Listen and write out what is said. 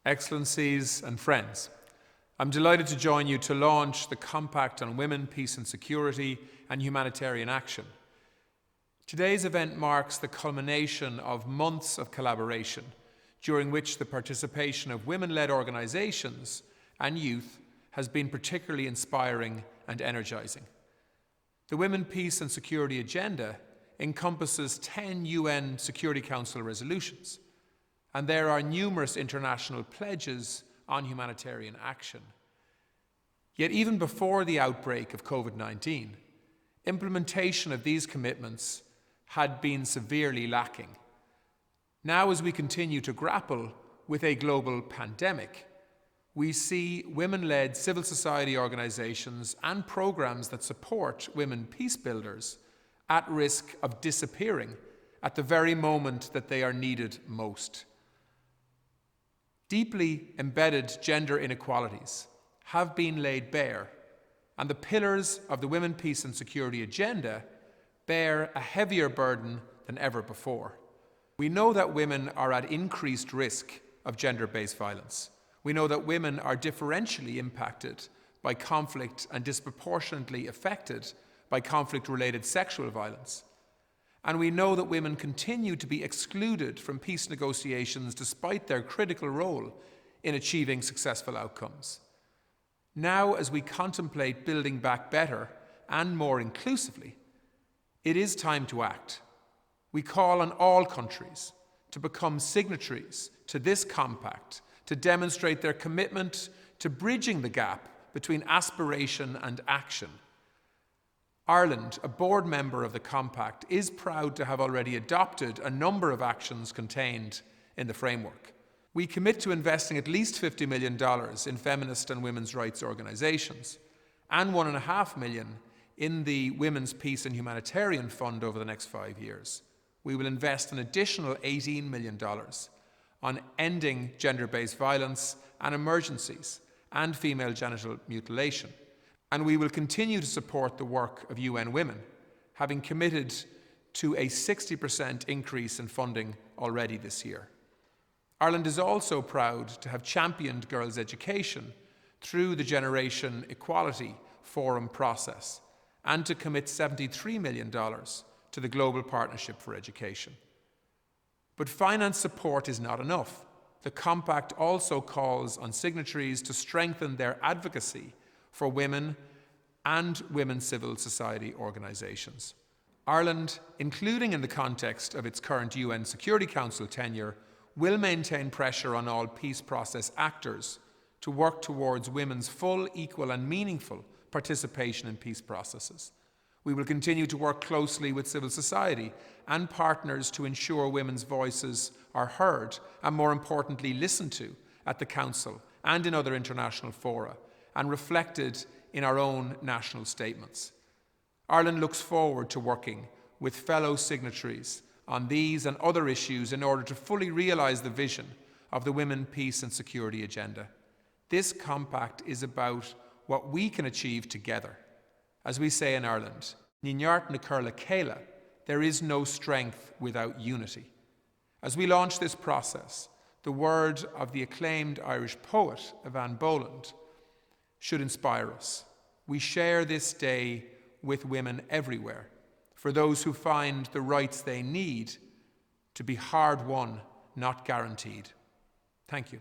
Excellencies and friends, I'm delighted to join you to launch the Compact on Women, Peace and Security and Humanitarian Action. Today's event marks the culmination of months of collaboration, during which the participation of women-led organisations and youth has been particularly inspiring and energising. The Women, Peace and Security Agenda encompasses 10 UN Security Council resolutions, and there are numerous international pledges on humanitarian action. Yet even before the outbreak of COVID-19, implementation of these commitments had been severely lacking. Now, as we continue to grapple with a global pandemic, we see women-led civil society organisations and programmes that support women peace builders at risk of disappearing at the very moment that they are needed most. Deeply embedded gender inequalities have been laid bare, and the pillars of the Women, Peace and Security Agenda bear a heavier burden than ever before. We know that women are at increased risk of gender-based violence. We know that women are differentially impacted by conflict and disproportionately affected by conflict-related sexual violence. And we know that women continue to be excluded from peace negotiations despite their critical role in achieving successful outcomes. Now, as we contemplate building back better and more inclusively, it is time to act. We call on all countries to become signatories to this compact, to demonstrate their commitment to bridging the gap between aspiration and action. Ireland, a board member of the Compact, is proud to have already adopted a number of actions contained in the framework. We commit to investing at least $50 million in feminist and women's rights organisations and $1.5 million in the Women's Peace and Humanitarian Fund over the next 5 years. We will invest an additional $18 million on ending gender-based violence and emergencies and female genital mutilation. And we will continue to support the work of UN Women, having committed to a 60% increase in funding already this year. Ireland is also proud to have championed girls' education through the Generation Equality Forum process and to commit $73 million to the Global Partnership for Education. But finance support is not enough. The Compact also calls on signatories to strengthen their advocacy for women and women's civil society organisations. Ireland, including in the context of its current UN Security Council tenure, will maintain pressure on all peace process actors to work towards women's full, equal and meaningful participation in peace processes. We will continue to work closely with civil society and partners to ensure women's voices are heard and, more importantly, listened to at the Council and in other international fora, and reflected in our own national statements. Ireland looks forward to working with fellow signatories on these and other issues in order to fully realise the vision of the Women, Peace and Security Agenda. This compact is about what we can achieve together. As we say in Ireland, Níneart na cur le chéile, there is no strength without unity. As we launch this process, the word of the acclaimed Irish poet, Evan Boland, should inspire us. We share this day with women everywhere, for those who find the rights they need to be hard-won, not guaranteed. Thank you.